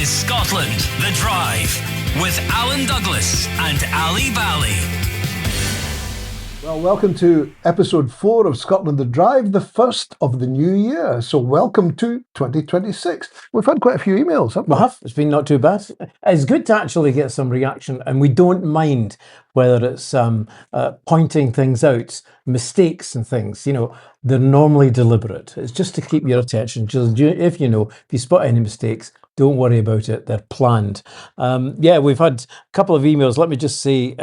is Scotland, The Drive, with Alan Douglas and Ali Bally. Well, welcome to episode 4 of Scotland The Drive, the first of the new year. So welcome to 2026. We've had quite a few emails, haven't we? We have. It's been not too bad. It's good to actually get some reaction, and we don't mind whether it's pointing things out, mistakes and things. You know, they're normally deliberate. It's just to keep your attention. Just if you spot any mistakes, don't worry about it. They're planned. We've had a couple of emails. Let me just say,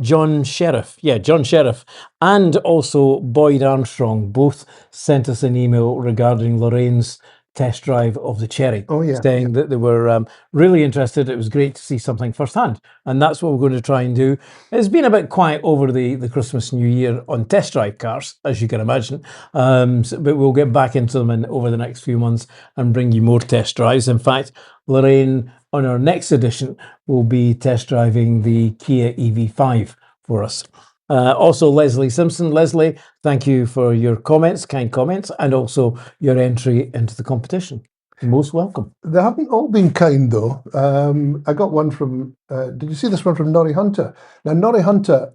John Sheriff, and also Boyd Armstrong both sent us an email regarding Lorraine's test drive of the Cherry, saying that they were really interested. It was great to see something firsthand, and that's what we're going to try and do. It's been a bit quiet over the Christmas New Year on test drive cars, as you can imagine, but we'll get back into them over the next few months and bring you more test drives. In fact, Lorraine, on our next edition, will be test driving the Kia EV5 for us. Also, Leslie Simpson. Leslie, thank you for your comments, kind comments, and also your entry into the competition. Most welcome. They haven't all been kind, though. I got one from, did you see this one from Norrie Hunter? Now, Norrie Hunter,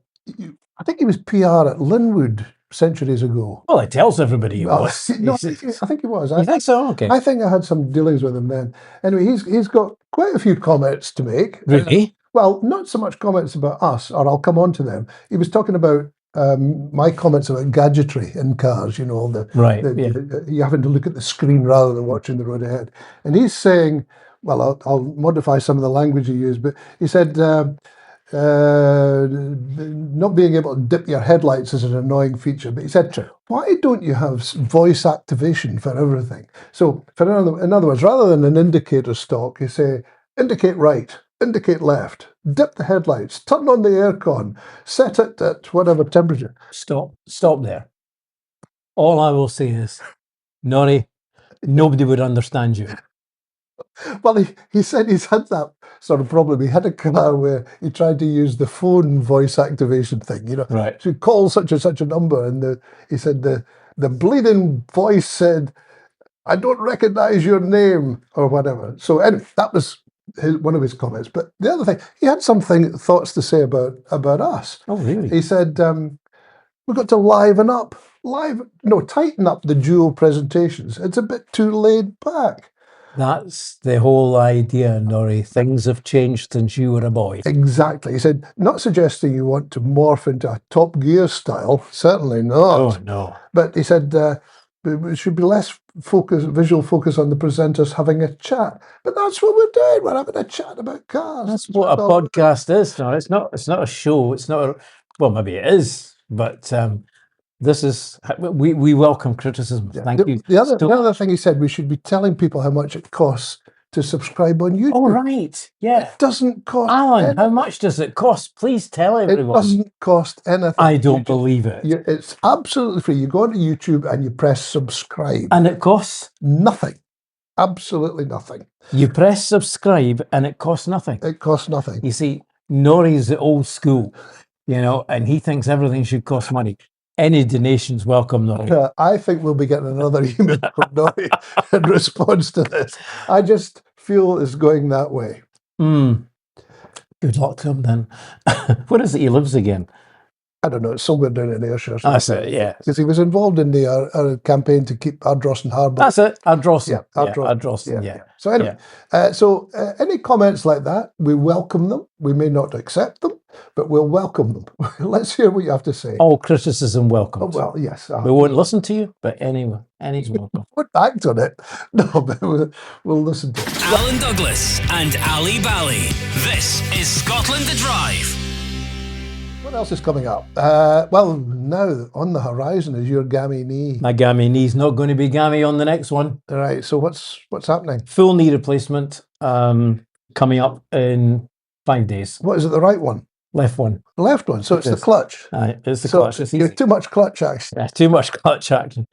I think he was PR at Linwood centuries ago. Well, it tells everybody he was. No, I think he was. You think so? Okay. I think I had some dealings with him then. Anyway, he's got quite a few comments to make. Really? Well, not so much comments about us, or I'll come on to them. He was talking about my comments about gadgetry in cars, you having to look at the screen rather than watching the road ahead. And he's saying, well, I'll modify some of the language he used, but he said, not being able to dip your headlights is an annoying feature. But he said, why don't you have voice activation for everything? So, in other words, rather than an indicator stalk, you say, indicate right, indicate left, dip the headlights, turn on the aircon, set it at whatever temperature. Stop there. All I will say is, Norrie, nobody would understand you. Well, he said he's had that sort of problem. He had a car where he tried to use the phone voice activation thing, right, to call such and such a number. And he said the bleeding voice said, I don't recognize your name, or whatever. So anyway, that was one of his comments. But the other thing, he had some thoughts to say about us. Oh, really? He said, we've got to tighten up the dual presentations. It's a bit too laid back. That's the whole idea, Norrie. Things have changed since you were a boy. Exactly. He said, not suggesting you want to morph into a Top Gear style. Certainly not. Oh, no. But he said, it should be less visual focus on the presenters having a chat. But that's what we're doing. We're having a chat about cars. That's what a podcast is. No, it's not a show. It's not well, maybe it is, but this is, we welcome criticism. Yeah. Thank you. The other thing he said, we should be telling people how much it costs to subscribe on YouTube. Oh, right. Yeah. It doesn't cost Alan, anything. how much does it cost? Please tell everyone. It doesn't cost anything. I don't believe it. It's absolutely free. You go onto YouTube and you press subscribe. And it costs? Nothing. Absolutely nothing. You press subscribe and it costs nothing. It costs nothing. You see, Norrie's the old school, and he thinks everything should cost money. Any donations welcome, Norrie. I think we'll be getting another email from Norrie in response to this. I just feel it's going that way. Good luck to him then. Where is it he lives again? I don't know. It's somewhere down in Ayrshire. That's it, yeah. Because he was involved in the campaign to keep Ardrossan Harbour. That's it, Ardrossan. Yeah, Ardrossan, yeah. So anyway, any comments like that, we welcome them. We may not accept them, but we'll welcome them. Let's hear what you have to say. All criticism welcome. Oh, well, yes. We won't listen to you, but anyway, any's welcome. We won't act on it. No, but we'll listen to it. Alan Douglas and Ali Bally. This is Scotland The Drive. What else is coming up? Well, now on the horizon is your Gammy knee. My Gammy knee's not going to be Gammy on the next one. All right, so what's happening? Full knee replacement coming up in 5 days. What is it, the right one? Left one. The left one, so it's the clutch. It's the clutch. It's easy. You're too much clutch action. Yeah, too much clutch action.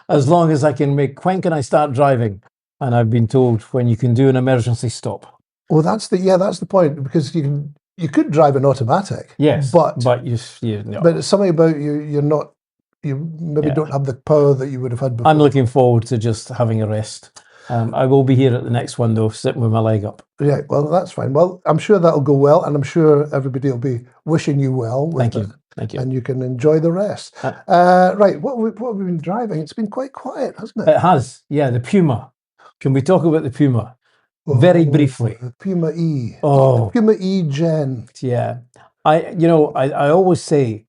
As long as I can when can I start driving? And I've been told when you can do an emergency stop. Well, that's the point, because you could drive an automatic. Yes, but no. But it's something about you maybe don't have the power that you would have had before. I'm looking forward to just having a rest. I will be here at the next one, though, sitting with my leg up. Yeah, well, that's fine. Well, I'm sure that'll go well, and I'm sure everybody will be wishing you well with Thank you. it, Thank you. and you can enjoy the rest. Right, what have we been driving? It's been quite quiet, hasn't it? It has, yeah, the Puma. Can we talk about the Puma? Very briefly. The Puma E. Oh, Puma E Gen. yeah. I always say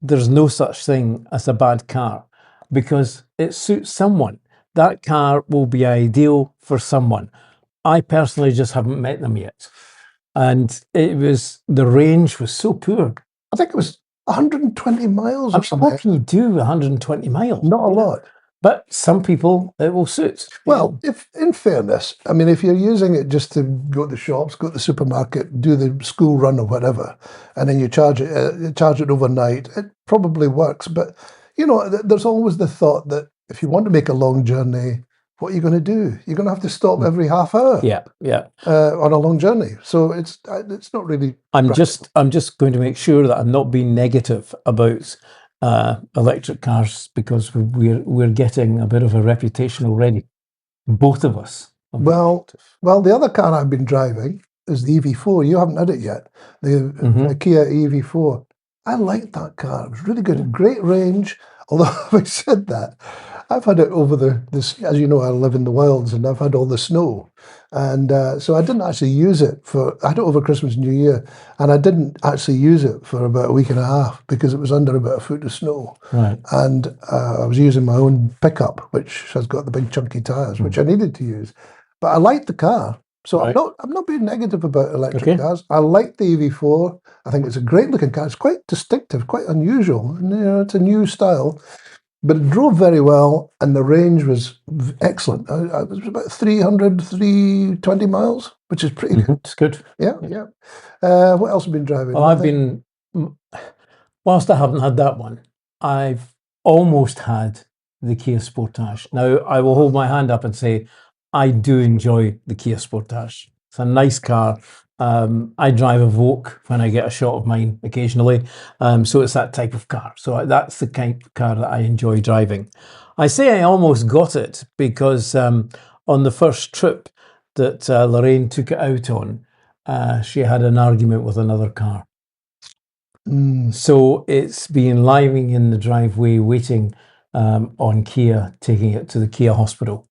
there's no such thing as a bad car because it suits someone. That car will be ideal for someone. I personally just haven't met them yet. And the range was so poor. I think it was 120 miles or something. What can you do with 120 miles? Not a lot. But some people it will suit. Well, if in fairness, I mean, if you're using it just to go to the shops, go to the supermarket, do the school run or whatever, and then you charge it overnight, it probably works. But there's always the thought that if you want to make a long journey, what are you going to do? You're going to have to stop every half hour. Yeah. On a long journey. So it's not really. I'm just going to make sure that I'm not being negative about electric cars because we're getting a bit of a reputation already, both of us. Well, the other car I've been driving is the EV4. You haven't had it yet. The Kia EV4. I liked that car. It was really good. Great range. Although having said that, I've had it over this. As you know, I live in the wilds, and I've had all the snow, and so I didn't actually use it I had it over Christmas and New Year, and I didn't actually use it for about a week and a half because it was under about a foot of snow. Right. And I was using my own pickup, which has got the big chunky tires, which I needed to use. But I liked the car, so Right. I'm not being negative about electric cars. I like the EV4. I think it's a great looking car. It's quite distinctive, quite unusual, and it's a new style. But it drove very well, and the range was excellent. It was about 320 miles, which is pretty good. It's good. Yeah. What else have you been driving? Well, whilst I haven't had that one, I've almost had the Kia Sportage. Now, I will hold my hand up and say I do enjoy the Kia Sportage. It's a nice car. I drive a Vogue when I get a shot of mine occasionally. So it's that type of car. So that's the kind of car that I enjoy driving. I say I almost got it because on the first trip that Lorraine took it out on, she had an argument with another car. So it's been lying in the driveway waiting on Kia, taking it to the Kia hospital.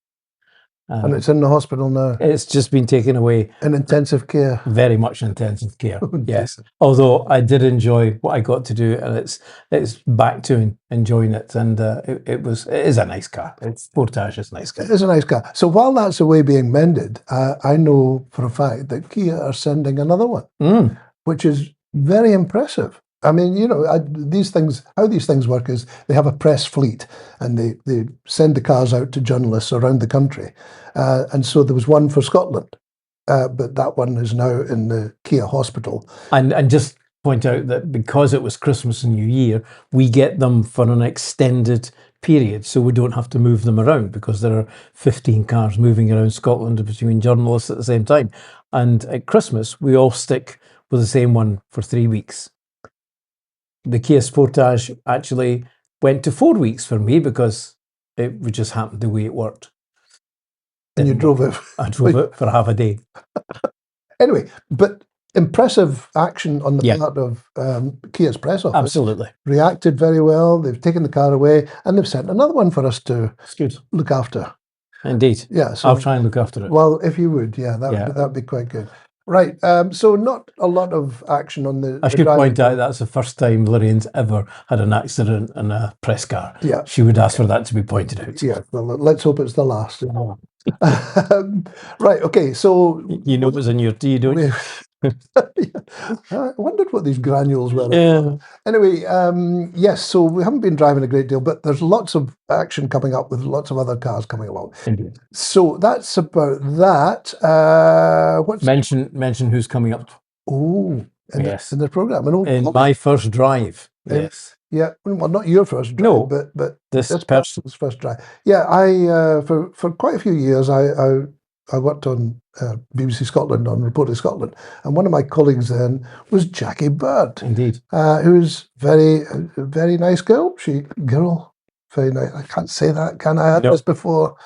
And it's in the hospital now. It's just been taken away. In intensive care. Very much intensive care. Yes. Although I did enjoy what I got to do, and it's back to enjoying it. And it is a nice car. Sportage is a nice car. It is a nice car. So while that's away being mended, I know for a fact that Kia are sending another one, which is very impressive. I mean, these things, how these things work is they have a press fleet and they send the cars out to journalists around the country. And so there was one for Scotland, but that one is now in the Kia hospital. And just point out that because it was Christmas and New Year, we get them for an extended period. So we don't have to move them around because there are 15 cars moving around Scotland between journalists at the same time. And at Christmas, we all stick with the same one for 3 weeks. The Kia Sportage actually went to 4 weeks for me because it would just happen the way it worked. And you drove it? I drove it for half a day. Anyway, but impressive action on the part of Kia's press office. Absolutely. Reacted very well. They've taken the car away and they've sent another one for us to look after. Indeed. Yeah. So, I'll try and look after it. Well, if you would, that'd be quite good. Right, so not a lot of action on the. I should point out that's the first time Lorraine's ever had an accident in a press car. Yeah, she would ask for that to be pointed out. Yeah, well, let's hope it's the last. Right, okay, so you know what's in your tea, don't you? I wondered what these granules were. Yeah. Anyway, yes, so we haven't been driving a great deal, but there's lots of action coming up with lots of other cars coming along. Indeed. So that's about that. Mention who's coming up. Oh, in the programme. In my first drive. Yes. Yeah, well, not your first drive, but this person's first drive. Yeah, I for quite a few years I worked on BBC Scotland, on Reporting Scotland, and one of my colleagues then was Jackie Bird. Indeed. Who's very nice girl. Very nice. I can't say that, can I? I had this before.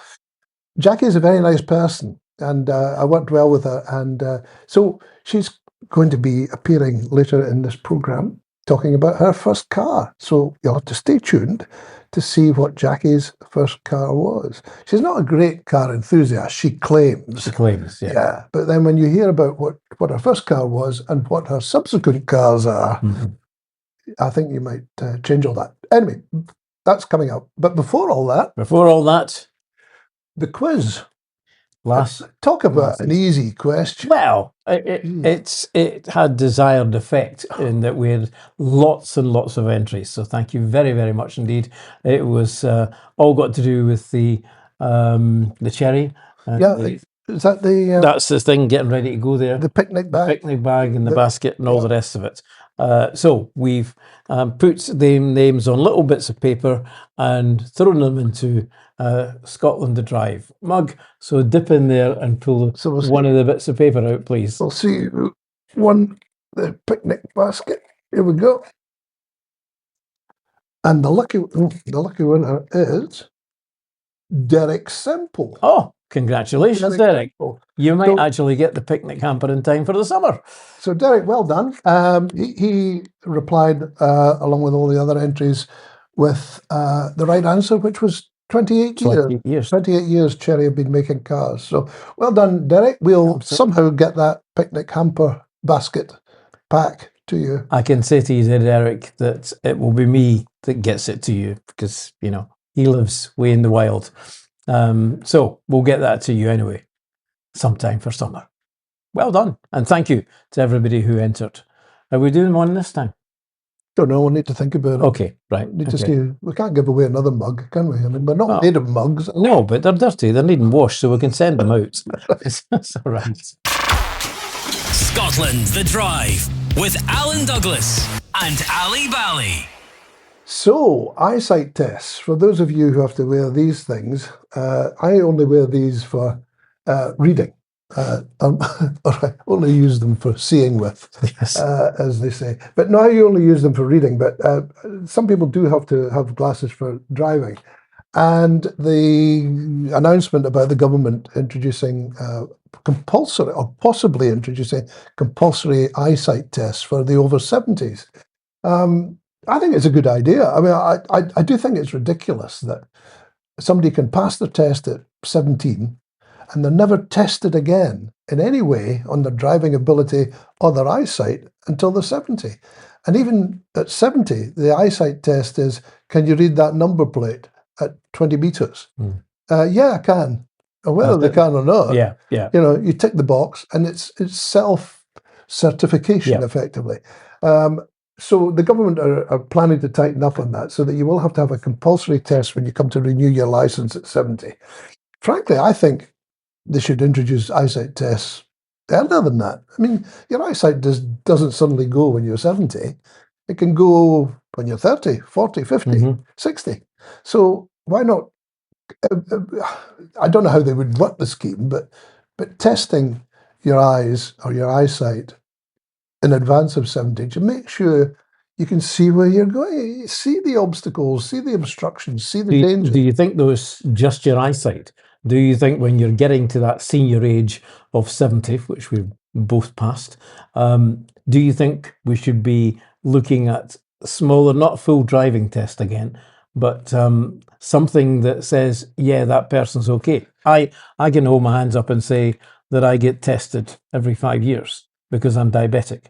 Jackie's a very nice person, and I worked well with her, and so she's going to be appearing later in this programme talking about her first car. So you'll have to stay tuned to see what Jackie's first car was. She's not a great car enthusiast, she claims. She claims, yeah. Yeah, but then when you hear about what her first car was and what her subsequent cars are, I think you might change all that. Anyway, that's coming up. But before all that, the quiz. Talk about an easy question. Well, it had desired effect in that we had lots and lots of entries. So thank you very, very much indeed. It was all got to do with the cherry. Is that the? That's the thing, getting ready to go there. The picnic bag. The picnic bag and the basket and all the rest of it. So we've put the names on little bits of paper and thrown them into Scotland the Drive mug. So dip in there and pull one of the bits of paper out, please. We'll see who won the picnic basket. Here we go. And the lucky winner is Derek Semple. Oh, congratulations, Derek. You might actually get the picnic hamper in time for the summer. So Derek, well done. He replied along with all the other entries with the right answer, which was 28 years. 28 years Cherry have been making cars. So well done, Derek. We'll somehow get that picnic hamper basket pack to you. I can say to you, Derek, that it will be me that gets it to you because, you know, he lives way in the wild. So we'll get that to you anyway, sometime for summer. Well done. And thank you to everybody who entered. Are we doing one this time? Don't know. We'll need to think about it. Okay, right. Need to see. We can't give away another mug, can we? I mean, we're not made of mugs. No, but they're dirty. They're needing wash, so we can send them out. It's all right. Scotland the Drive with Alan Douglas and Ali Bally. So, eyesight tests. For those of you who have to wear these things, I only wear these for reading. Or I only use them for seeing with, Yes. as they say. But now you only use them for reading. But some people do have to have glasses for driving. And the announcement about the government introducing compulsory, or possibly introducing compulsory eyesight tests for the over 70s. I think it's a good idea. I mean, I do think it's ridiculous that somebody can pass the test at 17 and they're never tested again in any way on their driving ability or their eyesight until they're 70. And even at 70, the eyesight test is, can you read that number plate at 20 meters? Yeah, I can. Or whether they can or not, Yeah. you know, you tick the box and it's self-certification effectively. So the government are planning to tighten up on that so that you will have to have a compulsory test when you come to renew your license at 70. Frankly, I think they should introduce eyesight tests earlier than that. I mean, your eyesight doesn't suddenly go when you're 70. It can go when you're 30, 40, 50, 60. So why not? I don't know how they would work the scheme, but testing your eyes or your eyesight in advance of 70 to make sure you can see where you're going, see the obstacles, see the obstructions, see the danger. Do you think those just your eyesight? Do you think when you're getting to that senior age of 70, which we've both passed, do you think we should be looking at smaller, not full driving test again, but something that says, yeah, that person's okay? I can hold my hands up and say that I get tested every 5 years because I'm diabetic.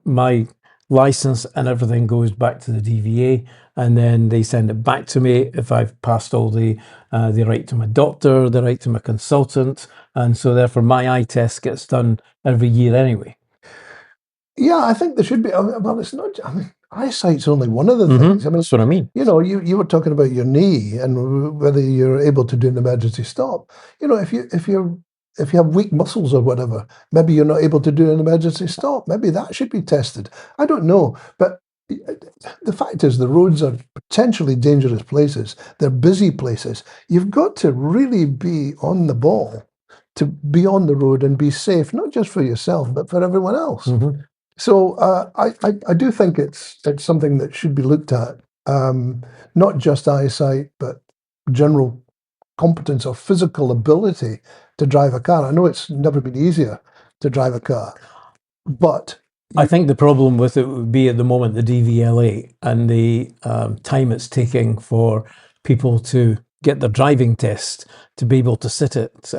My license and everything goes back to the DVA, and then they send it back to me if I've passed all the right to my doctor, the right to my consultant, and so therefore my eye test gets done every year anyway. Yeah, I think there should be. Well, it's not. I mean, eyesight's only one of the things. I mean, that's what I mean. You know, you were talking about your knee and whether you're able to do an emergency stop. You know, if you have weak muscles or whatever, maybe you're not able to do an emergency stop. Maybe that should be tested. I don't know. But the fact is the roads are potentially dangerous places. They're busy places. You've got to really be on the ball to be on the road and be safe, not just for yourself, but for everyone else. So I do think it's something that should be looked at, not just eyesight, but general competence or physical ability to drive a car. I know it's never been easier to drive a car, but I think the problem with it would be at the moment the DVLA and the time it's taking for people to get their driving test to be able to sit it.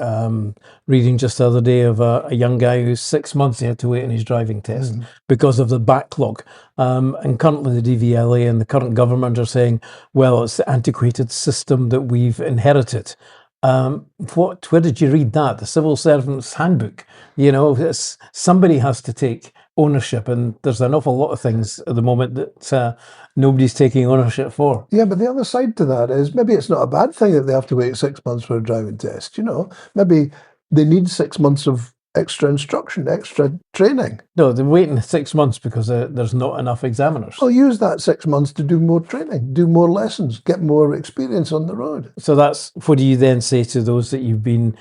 Reading just the other day of a young guy who's 6 months he had to wait on his driving test because of the backlog. And currently the DVLA and the current government are saying, well, it's the antiquated system that we've inherited. Where did you read that? The Civil Servants Handbook. You know, somebody has to take ownership, and there's an awful lot of things at the moment that nobody's taking ownership for. Yeah, but the other side to that is maybe it's not a bad thing that they have to wait 6 months for a driving test. You know, maybe they need 6 months of extra instruction, extra training. No, they're waiting 6 months because there's not enough examiners. Well, use that 6 months to do more training, do more lessons, get more experience on the road. So that's what do you then say to those that you've been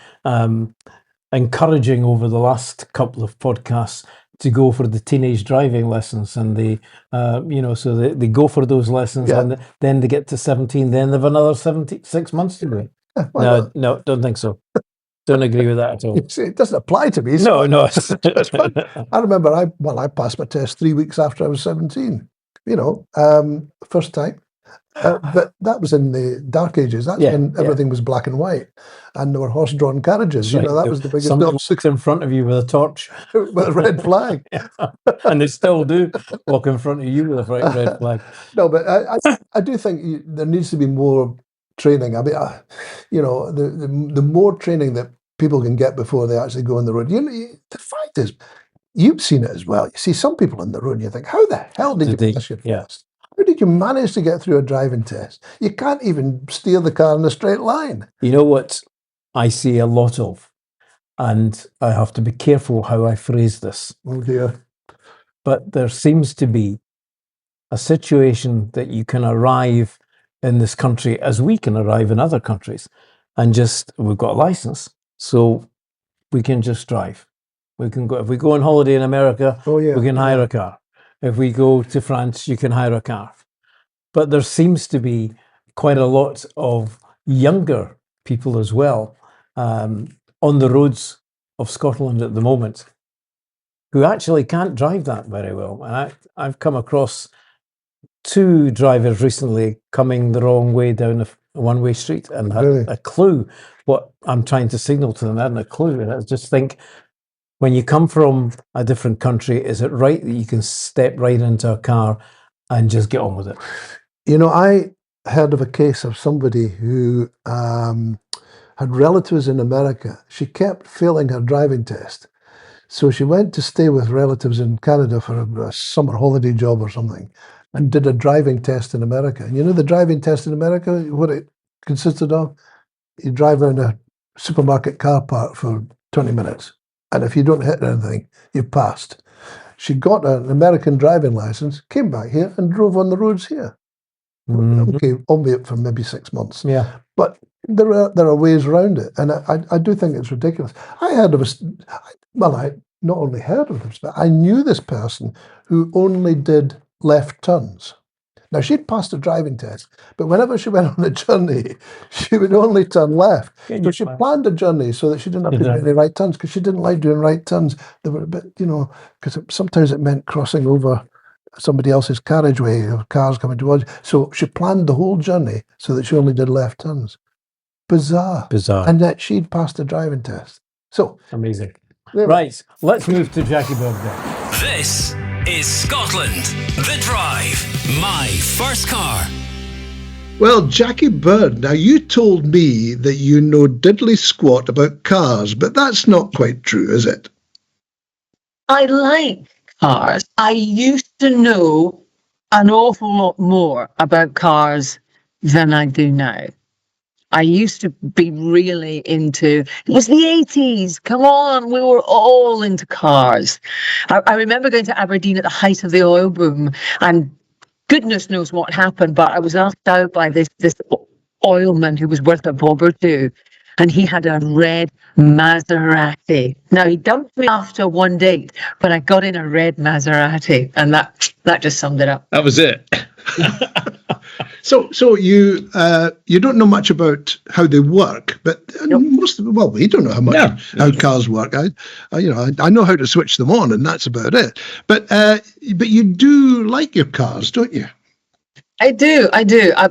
encouraging over the last couple of podcasts to go for the teenage driving lessons, and they, so they go for those lessons, and then they get to 17, then they've another 6 months to go. No, don't think so. Don't agree with that at all. See, it doesn't apply to me. So no. It's fun. I remember I passed my test 3 weeks after I was 17. First time. But that was in the dark ages. That's when everything was black and white, and there were horse-drawn carriages. Right. That was the biggest. Somebody walks in front of you with a torch, with a red flag, and they still do walk in front of you with a red flag. No, but I do think there needs to be more training. I mean, the more training that people can get before they actually go on the road. The fact is, you've seen it as well. You see some people on the road, and you think, how the hell did you pass your test? How did you manage to get through a driving test? You can't even steer the car in a straight line. You know what I see a lot of, and I have to be careful how I phrase this. Oh dear. But there seems to be a situation that you can arrive in this country as we can arrive in other countries, and we've got a license, so we can just drive. We can go, if we go on holiday in America, we can hire a car. If we go to France, you can hire a car. But there seems to be quite a lot of younger people as well on the roads of Scotland at the moment who actually can't drive that very well. And I've come across 2 drivers recently coming the wrong way down a one-way street and had a clue what I'm trying to signal to them. I hadn't a clue. And I just think, when you come from a different country, is it right that you can step right into a car and just get on with it? You know, I heard of a case of somebody who had relatives in America. She kept failing her driving test. So she went to stay with relatives in Canada for a summer holiday job or something, and did a driving test in America. And you know the driving test in America, what it consisted of? You drive around a supermarket car park for 20 minutes. And if you don't hit anything, you've passed. She got an American driving license, came back here and drove on the roads here. Okay, albeit for maybe 6 months. Yeah. But there are ways around it. And I do think it's ridiculous. I not only heard of this, but I knew this person who only did left turns. Now, she'd passed a driving test, but whenever she went on a journey, she would only turn left. So she planned a journey so that she didn't have to do any right turns, because she didn't like doing right turns. They were a bit, because sometimes it meant crossing over somebody else's carriageway of cars coming towards you. So she planned the whole journey so that she only did left turns. Bizarre. And that she'd passed a driving test. So amazing. Right, let's move to Jackie Bird then. This is Scotland, The Drive, my first car. Well, Jackie Bird, now you told me that you know diddly squat about cars, but that's not quite true, is it? I like cars. I used to know an awful lot more about cars than I do now. I used to be really into, it was the 80s, come on, we were all into cars. I remember going to Aberdeen at the height of the oil boom, and goodness knows what happened, but I was asked out by this oilman who was worth a bob or two, and he had a red Maserati. Now, he dumped me after one date, but I got in a red Maserati, and that just summed it up. That was it. So you don't know much about how they work, but we don't know how cars work. I know how to switch them on, and that's about it. But you do like your cars, don't you? I do.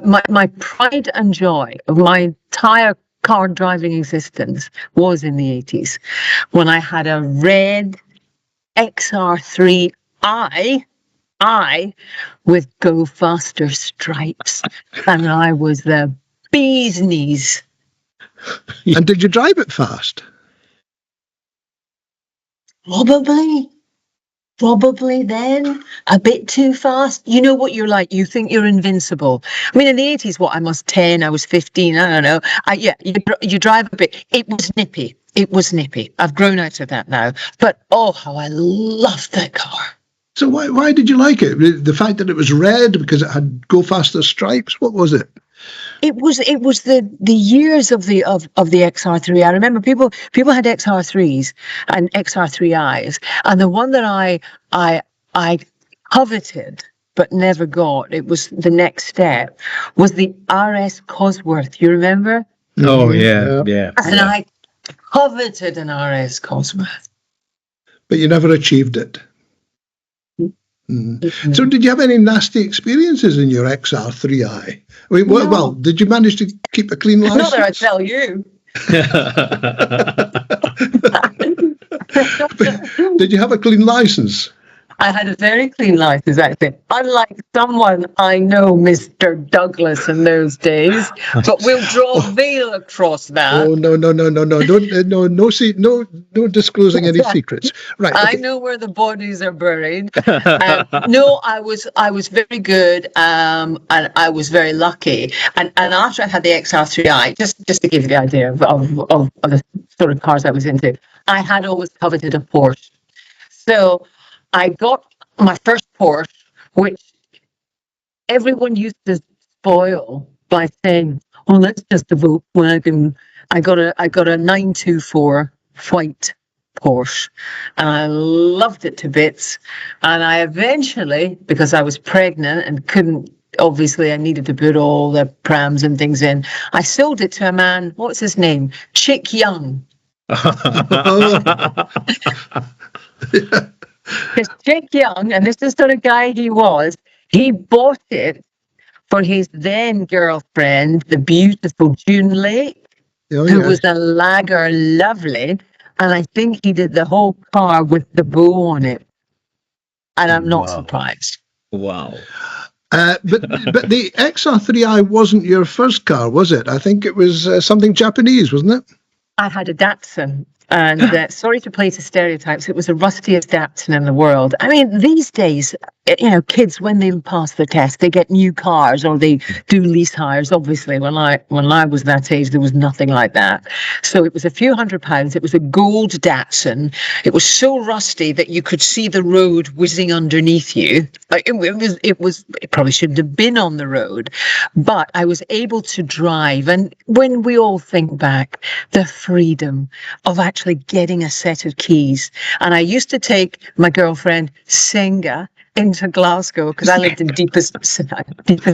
My pride and joy of my entire car driving existence was in the 80s when I had a red XR3i with Go Faster stripes, and I was the bee's knees. And did you drive it fast? Probably then a bit too fast. You know what you're like. You think you're invincible. I mean, in the 80s, I was 10, I was 15. I don't know. You drive a bit. It was nippy. I've grown out of that now. But oh, how I loved that car. So why did you like it? The fact that it was red because it had Go Faster stripes. What was it? It was the years of the XR3. I remember people had XR3s and XR3is, and the one that I coveted but never got. It was the next step was the RS Cosworth. You remember? Oh yeah. And I coveted an RS Cosworth, but you never achieved it. Mm-hmm. So did you have any nasty experiences in your XR3i? Well, did you manage to keep a clean license? Not that I tell you. Did you have a clean license? I had a very clean license, actually. Unlike someone I know, Mr. Douglas, in those days. But we'll draw a veil across that. Oh no! No disclosing any secrets. Right. Okay. I know where the bodies are buried. No, I was very good, and I was very lucky. And after I had the XR3i, just to give you the idea of the sort of cars I was into, I had always coveted a Porsche. So I got my first Porsche, which everyone used to spoil by saying, "Oh, that's just a Volkswagen." I got a 924 white Porsche, and I loved it to bits. And I eventually, because I was pregnant and couldn't, obviously I needed to put all the prams and things in, I sold it to a man. What's his name? Chick Young. Because Chick Young, and this is the sort of guy he was, he bought it for his then girlfriend, the beautiful June Lake, who was a lager lovely. And I think he did the whole car with the bow on it. And I'm not surprised. Wow. But the XR3i wasn't your first car, was it? I think it was something Japanese, wasn't it? I had a Datsun. And sorry to play to stereotypes, it was the rustiest Datsun in the world. I mean, these days, kids, when they pass the test, they get new cars or they do lease hires. Obviously, when I was that age, there was nothing like that. So it was a few £100. It was a gold Datsun. It was so rusty that you could see the road whizzing underneath you. Like it probably shouldn't have been on the road, but I was able to drive. And when we all think back, the freedom of actually getting a set of keys. And I used to take my girlfriend Senga into Glasgow because I lived in deepest,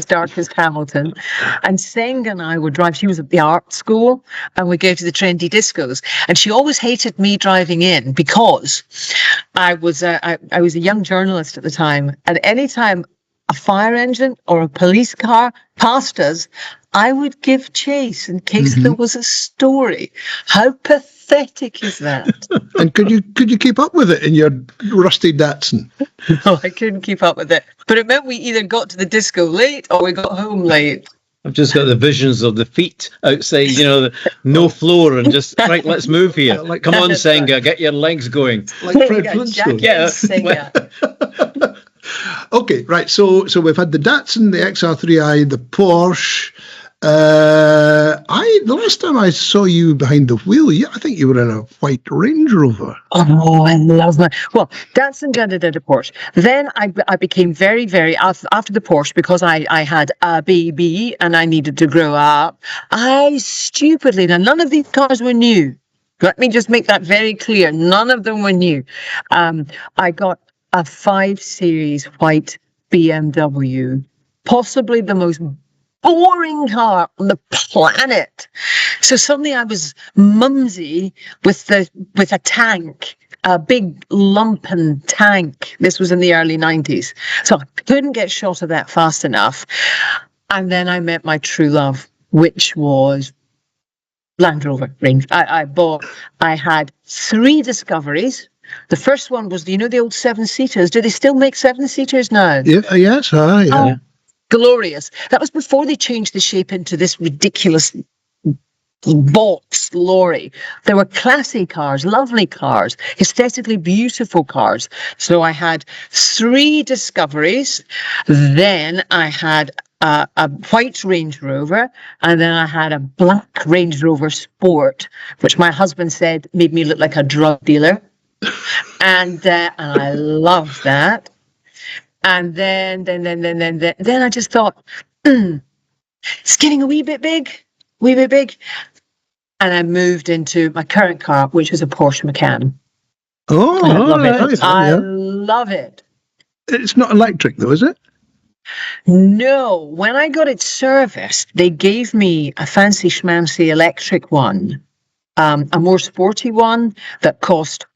darkest Hamilton. And Senga and I would drive. She was at the art school and we'd go to the trendy discos. And she always hated me driving in because I was a young journalist at the time. And anytime a fire engine or a police car passed us, I would give chase in case there was a story. How pathetic is that? And could you keep up with it in your rusty Datsun? No, I couldn't keep up with it. But it meant we either got to the disco late or we got home late. I've just got the visions of the feet outside, no floor, and just, right, let's move here. Come on, Senga, get your legs going. Like Fred Flintstone. Yeah. Okay, right. So we've had the Datsun, the XR3i, the Porsche. The last time I saw you behind the wheel, I think you were in a white Range Rover. Oh, I love that. Well, Datsun got it at a Porsche. Then I became very, very, after the Porsche, because I had a baby and I needed to grow up, now none of these cars were new. Let me just make that very clear. None of them were new. I got a 5 Series white BMW possibly the most boring car on the planet. So suddenly I was mumsy with a tank, a big lumpen tank. This was in the early 90s. So I couldn't get shot of that fast enough. And then I met my true love, which was Land Rover Range. I had 3 Discoveries. The first one was, the old 7-seaters? Do they still make 7-seaters now? Yeah, yes, yeah. Oh, glorious. That was before they changed the shape into this ridiculous box lorry. There were classy cars, lovely cars, aesthetically beautiful cars. So I had 3 Discoveries. Then I had a white Range Rover, and then I had a black Range Rover Sport, which my husband said made me look like a drug dealer. And I loved that. And then I just thought, it's getting a wee bit big. And I moved into my current car, which is a Porsche Macan. Oh, I love it. nice. I Yeah. love it. It's not electric, though, is it? No, when I got it serviced, they gave me a fancy schmancy electric one, a more sporty one that cost.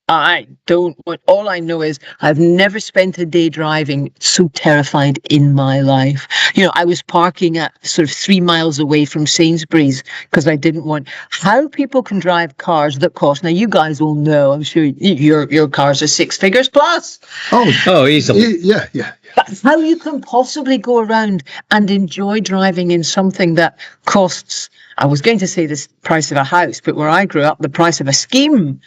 I don't want. All I know is I've never spent a day driving so terrified in my life. I was parking at sort of 3 miles away from Sainsbury's because I didn't want how people can drive cars that cost. Now you guys will know. I'm sure your cars are 6 figures plus. Oh, easily. Yeah. But how you can possibly go around and enjoy driving in something that costs, I was going to say the price of a house, but where I grew up, the price of a scheme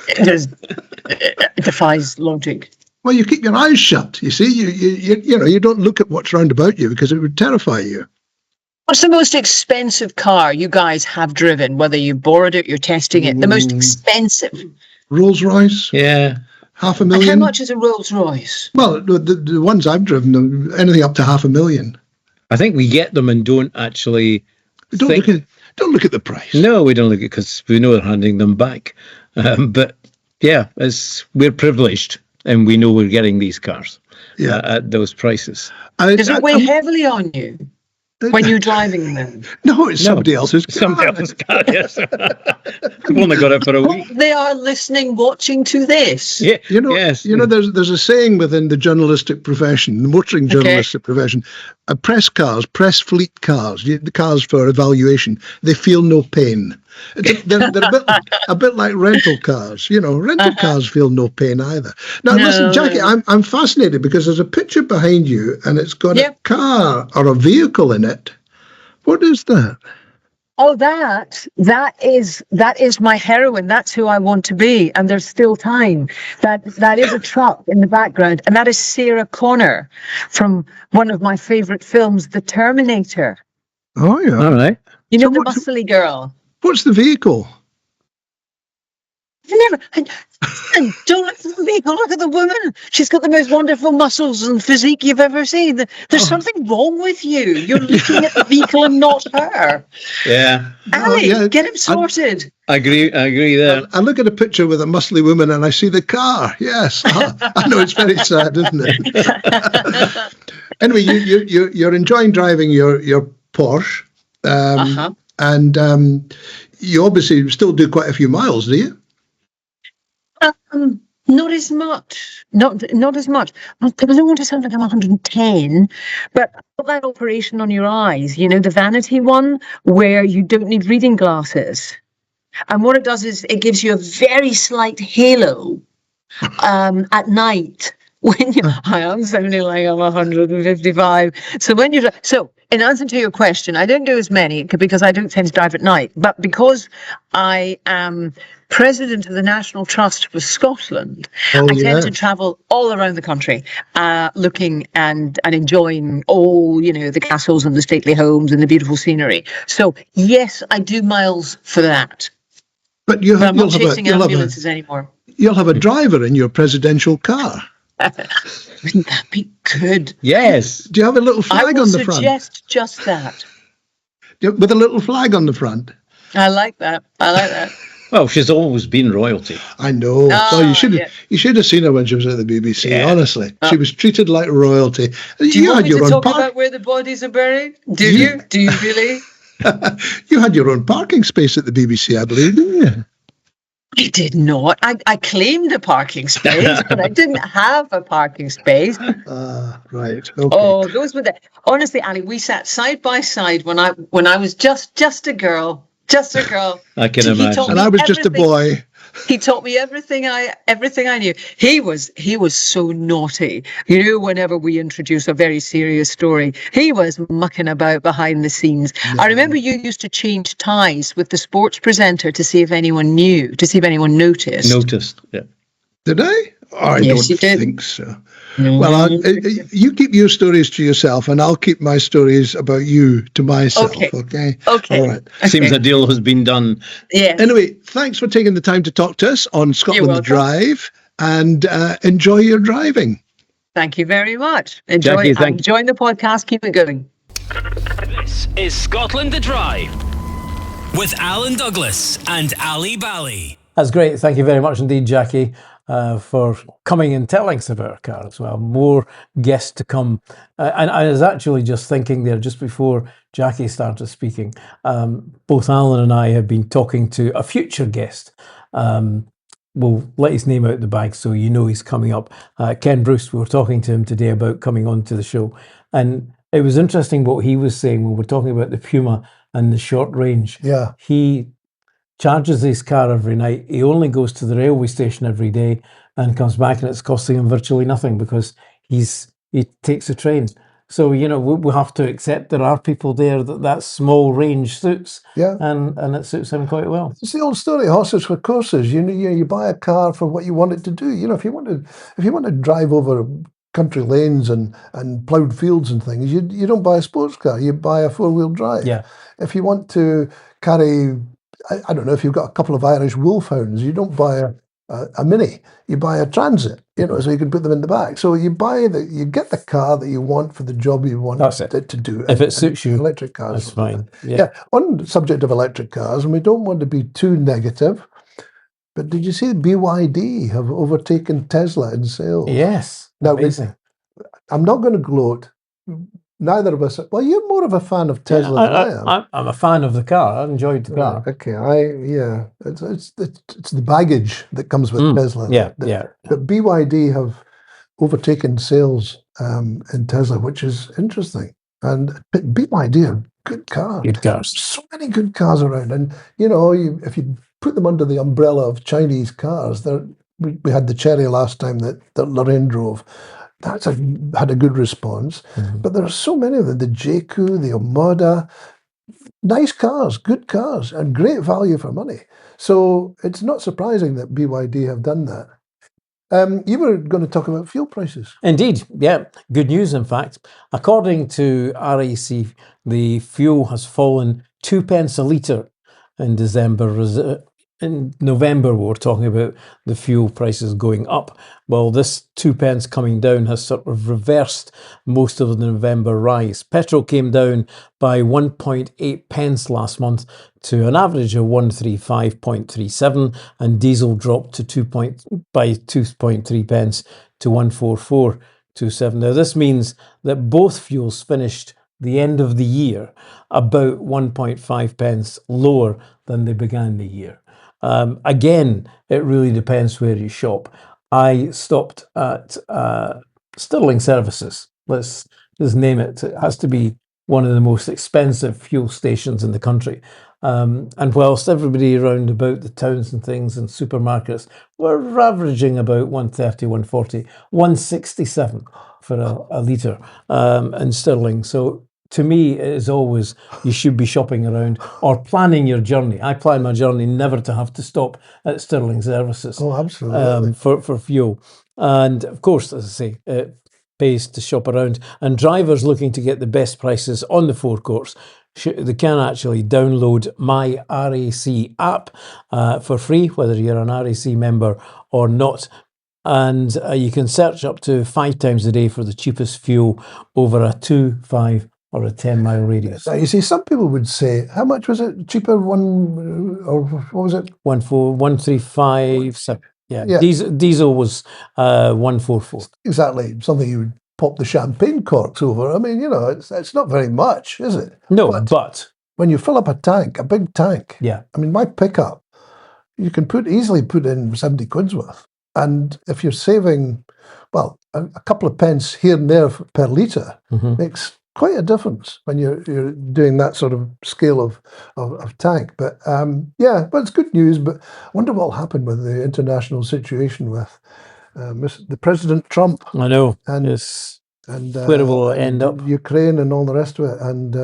it defies logic. Well, you keep your eyes shut. You see, you don't look at what's round about you because it would terrify you. What's the most expensive car you guys have driven? Whether you borrowed it, you're testing it. The most expensive. Rolls Royce. Yeah. $500,000. And how much is a Rolls Royce? Well, the ones I've driven, anything up to $500,000. I think we get them and don't actually Don't look at the price. No, we don't look at it because we know they're handing them back. But yeah, we're privileged and we know we're getting these cars at those prices. Does it weigh heavily on you when you're driving them? No, it's somebody else's car. Somebody else's car, yes. We've only got it for a week. They are listening, watching to this. Yeah, yes. There's a saying within the journalistic profession, the motoring journalistic profession, press fleet cars, the cars for evaluation, they feel no pain. They're a bit like rental cars. Rental cars feel no pain either. Now, listen, Jackie, I'm fascinated because there's a picture behind you and it's got a car or a vehicle in it. What is that? Oh, that is my heroine. That's who I want to be. And there's still time. That is a truck in the background. And that is Sarah Connor from one of my favourite films, The Terminator. Oh, yeah. All right. The muscly girl. What's the vehicle? And don't look at the vehicle, look at the woman. She's got the most wonderful muscles and physique you've ever seen. There's something wrong with you. You're looking at the vehicle and not her. Yeah. Ali, get him sorted. I agree there. I look at a picture with a muscly woman and I see the car. Yes. I know it's very sad, isn't it? Anyway, you're enjoying driving your Porsche. And you obviously still do quite a few miles, do you? Not as much. Not as much. I don't want to sound like I'm 110, but that operation on your eyes, the vanity one where you don't need reading glasses. And what it does is it gives you a very slight halo at night. I am sounding like I'm 155. So in answer to your question, I don't do as many because I don't tend to drive at night. But because I am president of the National Trust for Scotland, I tend to travel all around the country, looking and enjoying all, the castles and the stately homes and the beautiful scenery. So yes, I do miles for that. But I'm not chasing ambulances anymore. You'll have a driver in your presidential car. Wouldn't that be good? Yes. Do you have a little flag on the front? I will suggest just that. With a little flag on the front. I like that. Well, she's always been royalty. I know. Well, you should have seen her when she was at the BBC. Yeah. Honestly, she was treated like royalty. Do you want me to talk about where the bodies are buried? Do you? Do you really? You had your own parking space at the BBC, I believe, didn't you? I did not. I claimed a parking space, but I didn't have a parking space. Right. Okay. Oh, those were honestly, Ali, we sat side by side when I was just a girl. Just a girl. I can imagine. And I was just a boy. He taught me everything I knew. He was so naughty. You know, whenever we introduce a very serious story, he was mucking about behind the scenes. I remember you used to change ties with the sports presenter to see if anyone knew, to see if anyone noticed. Yeah. Did I? I Yes, you don't did. think so. Well, you keep your stories to yourself, and I'll keep my stories about you to myself. Okay. All right. Seems a deal has been done. Yeah. Anyway, thanks for taking the time to talk to us on Scotland welcome. Drive, and enjoy your driving. Thank you very much. Jackie, I'm enjoying the podcast. Keep it going. This is Scotland the Drive with Alan Douglas and Ali Bally. That's great. Thank you very much indeed, Jackie, for coming and telling us about our car as well. More guests to come. And I was actually just thinking there, just before Jackie started speaking, both Alan and I have been talking to a future guest. We'll let his name out the bag so you know he's coming up. Ken Bruce, we were talking to him today about coming on to the show. And it was interesting what he was saying when we were talking about the Puma and the short range. Yeah. He charges his car every night. He only goes to the railway station every day and comes back, and it's costing him virtually nothing because he takes a train. So, you know, we have to accept there are people there that small range suits. Yeah. And it suits him quite well. It's the old story, horses for courses. You buy a car for what you want it to do. You know, if you want to drive over country lanes and ploughed fields and things, you don't buy a sports car. You buy a four-wheel drive. Yeah. If you want to carry, I don't know, if you've got a couple of Irish wolfhounds, you don't buy a Mini. You buy a Transit, you know, so you can put them in the back. So you get the car that you want for the job you want it to do. If it suits you, electric cars, that's fine. Yeah. On the subject of electric cars, and we don't want to be too negative, but did you see BYD have overtaken Tesla in sales? Yes. Now, amazing. I'm not going to gloat. Neither of us. Well, you're more of a fan of Tesla than I am. I'm a fan of the car. I enjoyed the car. Okay, it's the baggage that comes with Tesla. Yeah. But BYD have overtaken sales in Tesla, which is interesting. And BYD are good cars. Good cars. So many good cars around, and you know, if you put them under the umbrella of Chinese cars, we had the Cherry last time that Lorraine drove. That's had a good response. Mm-hmm. But there are so many of them, the J-Coup, the Omoda, nice cars, good cars, and great value for money. So it's not surprising that BYD have done that. You were going to talk about fuel prices. Indeed, yeah. Good news, in fact. According to RAC, the fuel has fallen 2 pence a litre in December. In November, we were talking about the fuel prices going up. Well, this 2 pence coming down has sort of reversed most of the November rise. Petrol came down by 1.8 pence last month to an average of 135.37, and diesel dropped to by 2.3 pence to 144.27. Now, this means that both fuels finished the end of the year about 1.5 pence lower than they began the year. Again, it really depends where you shop. I stopped at Stirling Services. Let's name it. It has to be one of the most expensive fuel stations in the country. And whilst everybody around about the towns and things and supermarkets were averaging about 130, 140, 167 for a litre in Stirling. So to me, it is always, you should be shopping around or planning your journey. I plan my journey never to have to stop at Stirling Services. Oh, absolutely. For fuel. And of course, as I say, it pays to shop around. And drivers looking to get the best prices on the forecourts, they can actually download my RAC app for free, whether you're an RAC member or not. And you can search up to 5 times a day for the cheapest fuel over a 2, 5, or a 10-mile radius. Now, you see, some people would say, how much was it cheaper? Or what was it? 135. Yeah. Yeah. Diesel was 144. Exactly. Something you would pop the champagne corks over. I mean, it's not very much, is it? No, but when you fill up a tank, a big tank. Yeah. I mean, my pickup, you can easily put in 70 quid's worth. And if you're saving, well, a couple of pence here and there per litre, makes quite a difference when you're doing that sort of scale of tank. But but it's good news. But I wonder what will happen with the international situation with the President Trump. I know. And, yes. And where it will end up. Ukraine and all the rest of it. And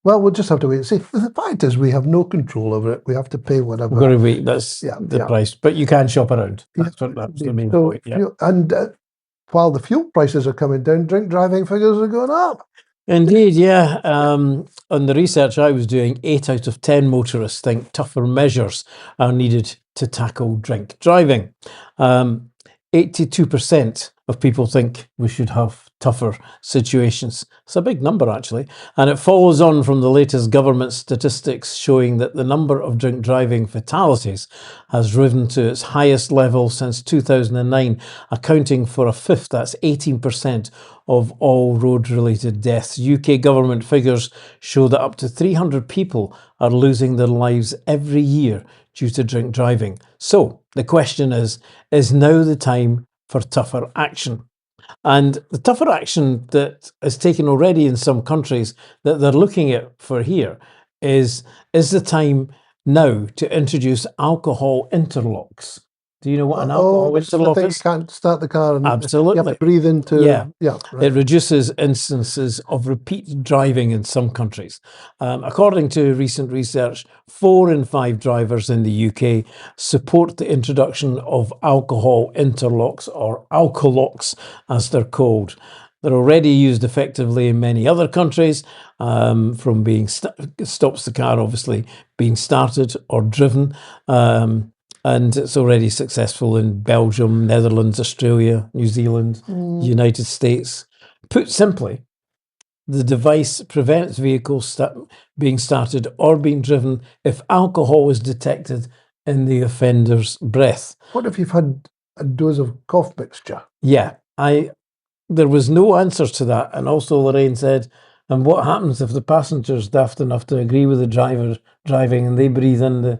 well, we'll just have to wait and see. The fact is, we have no control over it. We have to pay whatever. We've got to wait. That's the price. But you can shop around. That's the main point. Yeah. And while the fuel prices are coming down, drink driving figures are going up. Indeed, yeah. On the research I was doing, 8 out of 10 motorists think tougher measures are needed to tackle drink driving. 82% of people think we should have tougher situations. It's a big number, actually. And it follows on from the latest government statistics showing that the number of drink driving fatalities has risen to its highest level since 2009, accounting for a fifth, that's 18% of all road-related deaths. UK government figures show that up to 300 people are losing their lives every year due to drink driving. So the question is now the time for tougher action? And the tougher action that is taken already in some countries that they're looking at for here is the time now to introduce alcohol interlocks. Do you know what an alcohol interlock is? You can't start the car and Absolutely. you have to breathe into... Right. It reduces instances of repeat driving in some countries. According to recent research, 4 in 5 drivers in the UK support the introduction of alcohol interlocks, or alcolocks as they're called. They're already used effectively in many other countries, from being stops the car obviously being started or driven. And it's already successful in Belgium, Netherlands, Australia, New Zealand, United States. Put simply, the device prevents vehicles being started or being driven if alcohol is detected in the offender's breath. What if you've had a dose of cough mixture? Yeah, there was no answers to that. And also Lorraine said, and what happens if the passenger's daft enough to agree with the driver driving and they breathe in the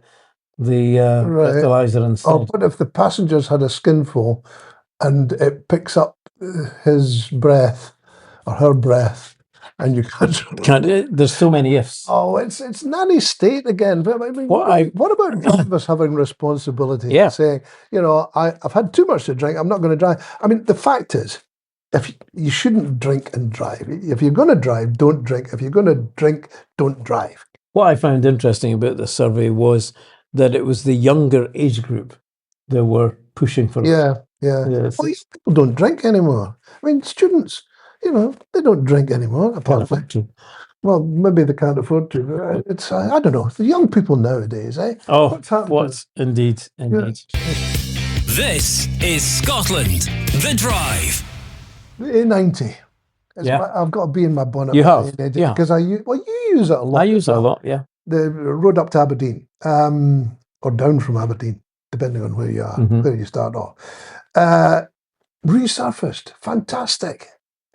breathalyzer instead? Or what if the passengers had a skinful and it picks up his breath or her breath and you can't... There's so many ifs. Oh, it's nanny state again. But I mean, what about drivers having responsibility? Yeah. Saying, I've had too much to drink, I'm not going to drive. I mean, the fact is, if you shouldn't drink and drive. If you're going to drive, don't drink. If you're going to drink, don't drive. What I found interesting about this survey was that it was the younger age group that were pushing for it. Yeah. Well, people don't drink anymore. I mean, students, they don't drink anymore. Can't afford to. Well, maybe they can't afford to. But it's I don't know. The young people nowadays, eh? Oh, what's indeed. Yeah. This is Scotland, The Drive. The A90. Yeah. I've got to be in my bonnet. You have? Yeah. Because you use it a lot. I use it a lot, yeah. The road up to Aberdeen, or down from Aberdeen, depending on where you are, where you start off. Resurfaced, fantastic.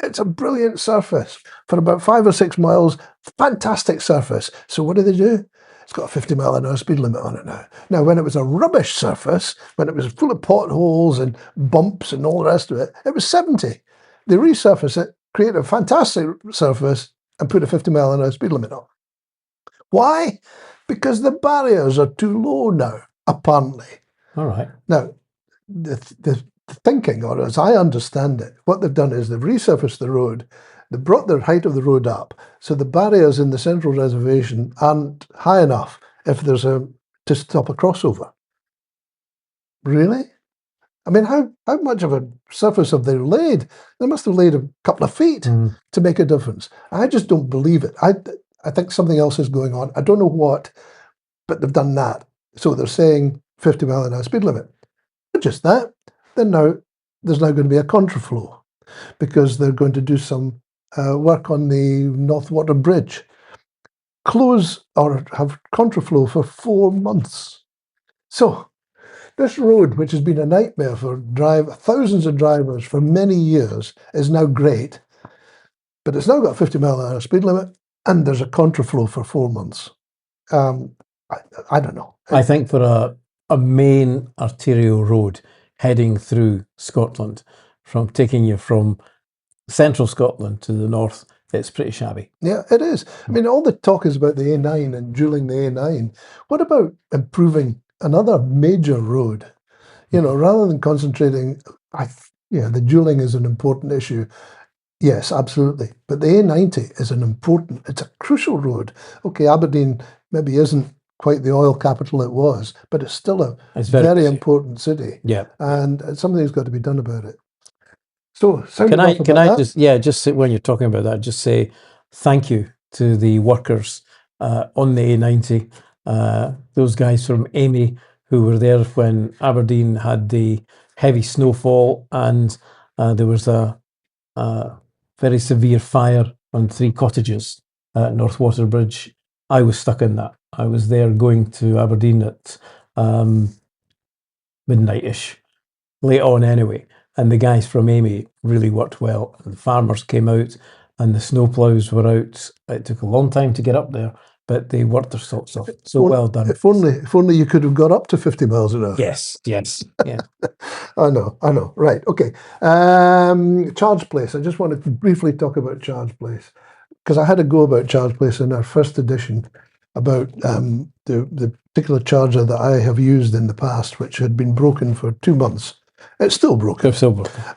It's a brilliant surface. For about 5 or 6 miles, fantastic surface. So what do? It's got a 50 mile an hour speed limit on it now. Now, when it was a rubbish surface, when it was full of potholes and bumps and all the rest of it, it was 70. They resurface it, create a fantastic surface, and put a 50 mile an hour speed limit on. Why? Because the barriers are too low now, apparently. All right. Now, the thinking, or as I understand it, what they've done is they've resurfaced the road, they brought the height of the road up, so the barriers in the central reservation aren't high enough if there's to stop a crossover. Really? I mean, how much of a surface have they laid? They must have laid a couple of feet to make a difference. I just don't believe it. I think something else is going on. I don't know what, but they've done that. So they're saying 50 mile an hour speed limit. Not just that, then there's now going to be a contraflow because they're going to do some work on the North Water Bridge. Close or have contraflow for 4 months. So this road, which has been a nightmare for thousands of drivers for many years, is now great. But it's now got a 50-mile-an-hour speed limit, and there's a contraflow for 4 months. I don't know. I think for a main arterial road heading through Scotland, from taking you from central Scotland to the north, it's pretty shabby. Yeah, it is. I mean, all the talk is about the A9 and dualling the A9. What about improving another major road? You know, rather than concentrating, the dualling is an important issue. Yes, absolutely. But the A90 is it's a crucial road. Okay, Aberdeen maybe isn't quite the oil capital it was, but it's still a very important city. Yeah. And something's got to be done about it. So, can I just say, when you're talking about that, just say thank you to the workers on the A90, those guys from Amy who were there when Aberdeen had the heavy snowfall and there was a very severe fire on 3 cottages at North Water Bridge. I was stuck in that. I was there going to Aberdeen at midnight-ish, late on anyway. And the guys from Amy really worked well. The farmers came out and the snowplows were out. It took a long time to get up there, but they worked their socks off. So well done. If only you could have got up to 50 miles an hour. Yes. Yeah. I know. Right, okay. ChargePlace. I just want to briefly talk about ChargePlace, because I had a go about ChargePlace in our first edition about the particular charger that I have used in the past, which had been broken for 2 months. It's still broken.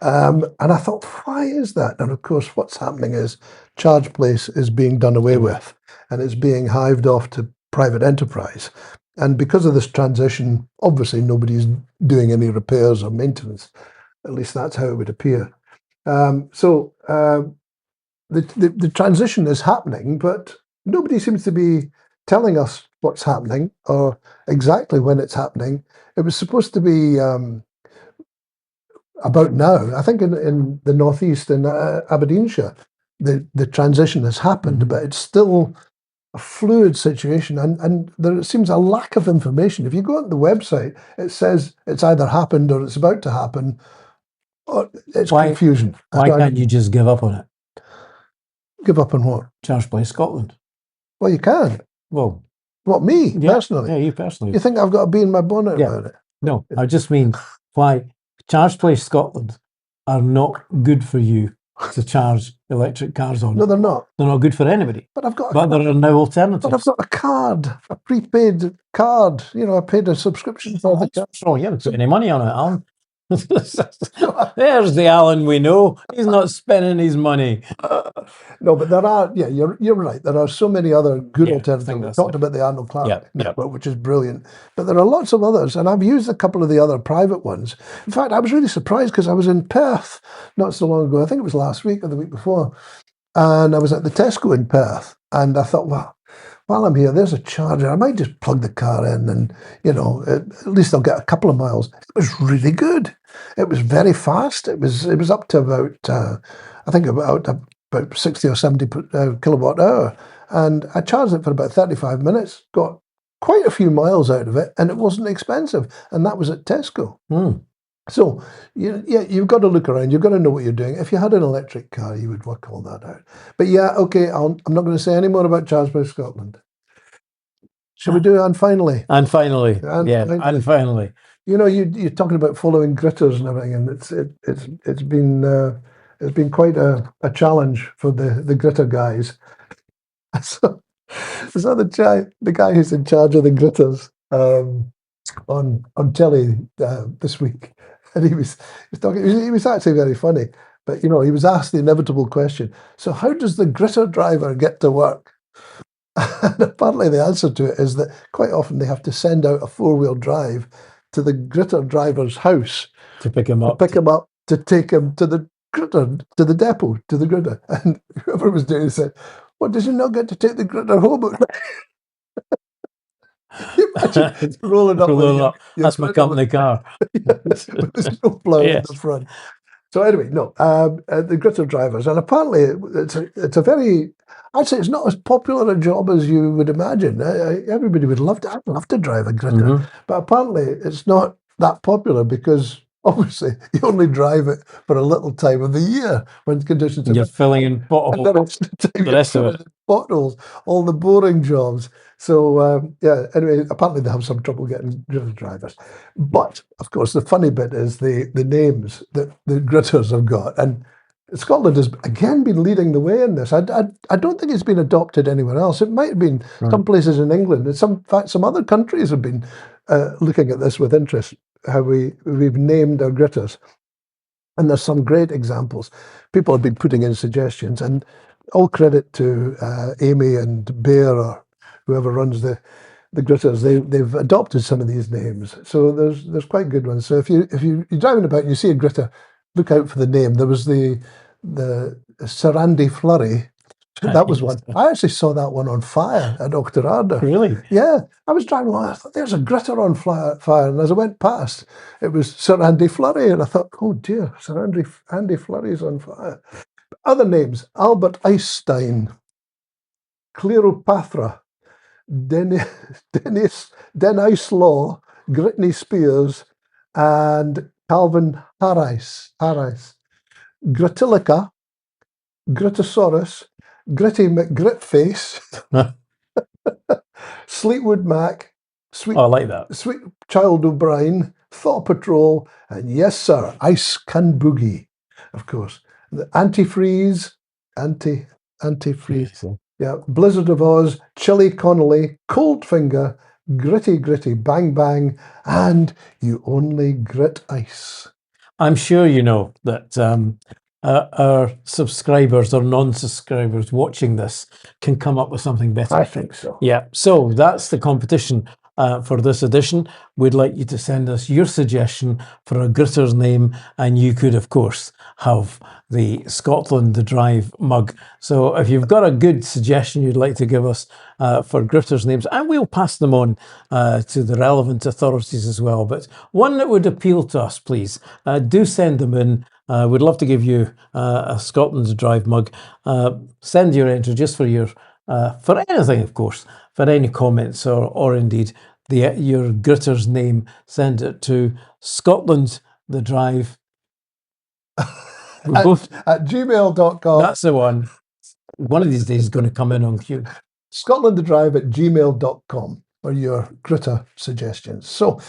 And I thought, why is that? And of course, what's happening is ChargePlace is being done away with, and it's being hived off to private enterprise. And because of this transition, obviously nobody's doing any repairs or maintenance. At least that's how it would appear. So the transition is happening, but nobody seems to be telling us what's happening or exactly when it's happening. It was supposed to be about now. I think in the northeast, in Aberdeenshire, the transition has happened, but it's still a fluid situation, and there seems a lack of information. If you go on the website, it says it's either happened or it's about to happen. Or it's confusion. Why can't you just give up on it? Give up on what? ChargePlace Scotland. Well, you can. Well, what, me personally? Yeah, you personally. You think I've got to be in my bonnet about it? No, I just mean why ChargePlace Scotland are not good for you to charge electric cars on. No, they're not. They're not good for anybody. But there are now alternatives. But I've got a card, a prepaid card. You know, I paid a subscription for the card. Oh, you haven't got any money on it, Alan. There's the Alan we know. He's not spending his money. No, but there are. Yeah, you're right. There are so many other good alternatives. We talked about the Arnold Clark network, which is brilliant. But there are lots of others, and I've used a couple of the other private ones. In fact, I was really surprised because I was in Perth not so long ago. I think it was last week or the week before, and I was at the Tesco in Perth, and I thought, well, while I'm here, there's a charger. I might just plug the car in, and at least I'll get a couple of miles. It was really good. It was very fast. It was up to about I think about 60 or 70 kilowatt hour, and I charged it for about 35 minutes. Got quite a few miles out of it, and it wasn't expensive. And that was at Tesco. So you've got to look around. You've got to know what you're doing. If you had an electric car, you would work all that out. But okay, I'm not going to say any more about ChargePlace Scotland. Shall we do and finally? And finally. You know, you're talking about following gritters and everything, and it's been quite a challenge for the gritter guys. So the guy who's in charge of the gritters on telly this week. And he was talking. He was actually very funny, but he was asked the inevitable question: so how does the gritter driver get to work? And apparently, the answer to it is that quite often they have to send out a 4-wheel drive to the gritter driver's house to pick him up, to take him to the gritter, to the depot, to the gritter. And whoever was doing it said, "What, does he not get to take the gritter home?" Imagine rolling up. That's my company car. With the snowplow in the front. So anyway, no, the gritter drivers, and apparently it's a very, I'd say it's not as popular a job as you would imagine. Everybody would love to. I'd love to drive a gritter, but apparently it's not that popular because obviously you only drive it for a little time of the year when conditions are You're filling in and the potholes. rest of the time The you're rest of filling it. in potholes, all the boring jobs. So yeah, anyway, apparently they have some trouble getting gritter drivers. But of course, the funny bit is the names that the gritters have got, and Scotland has again been leading the way in this. I don't think it's been adopted anywhere else. It might have been some places in England, and in fact, some other countries have been looking at this with interest. How we've named our gritters. And there's some great examples. People have been putting in suggestions, and all credit to Amy and Bear or whoever runs the gritters. They've adopted some of these names, so there's quite good ones. So if you're driving about and you see a gritter, look out for the name. There was the Sir Andy Flurry. That was one. I actually saw that one on fire at Auchterarder. Really? Yeah. I was driving along. I thought, there's a gritter on fire. And as I went past, it was Sir Andy Flurry. And I thought, oh dear, Sir Andy Flurry's on fire. Other names, Albert Einstein, Cleopatra, Dennis Law, Gritney Spears, and Calvin Harris, Gritilica, Gritosaurus, Gritty McGritface, Fleetwood Mac, I like that. Sweet Child O'Brien, Thought Patrol, and yes, sir, Ice Can Boogie, of course. The Antifreeze, Antifreeze, yeah, Blizzard of Oz, Chili Connolly, Cold Finger, Gritty, Bang Bang, and You Only Grit Ice. I'm sure you know that our subscribers or non-subscribers watching this can come up with something better. I think so. Yeah, so that's the competition for this edition. We'd like you to send us your suggestion for a gritter's name, and you could, of course, have the Scotland the Drive mug. So if you've got a good suggestion you'd like to give us for gritters' names, and we'll pass them on to the relevant authorities as well, but one that would appeal to us, please, do send them in. We'd love to give you a Scotland the Drive mug. Send your entry just for your for anything, of course, for any comments or indeed your gritter's name. Send it to Scotland the Drive. At gmail.com. That's the one. One of these days is going to come in on cue. ScotlandTheDrive@gmail.com for your gritter suggestions. So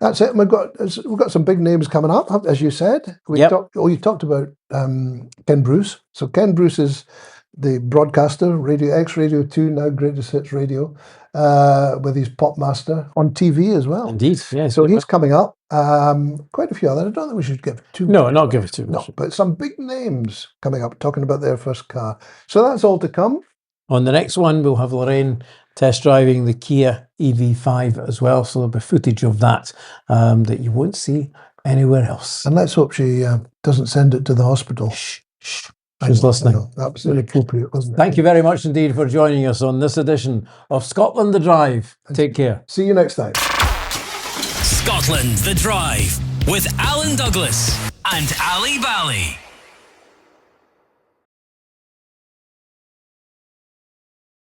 that's it. We've got some big names coming up, as you said. You talked about Ken Bruce. So Ken Bruce is the broadcaster, Radio X, Radio 2, now Greatest Hits Radio, with his Popmaster on TV as well. Indeed, yes. So he's coming up. Quite a few others. I don't think we should give too much. No, not give it too much. No, but some big names coming up, talking about their first car. So that's all to come. On the next one, we'll have Lorraine test driving the Kia EV5 as well. So there'll be footage of that that you won't see anywhere else. And let's hope she doesn't send it to the hospital. Shh. She's listening. That was inappropriate, wasn't it? Thank you very much indeed for joining us on this edition of Scotland the Drive. Take care. See you next time. Scotland the Drive with Alan Douglas and Ali Bally.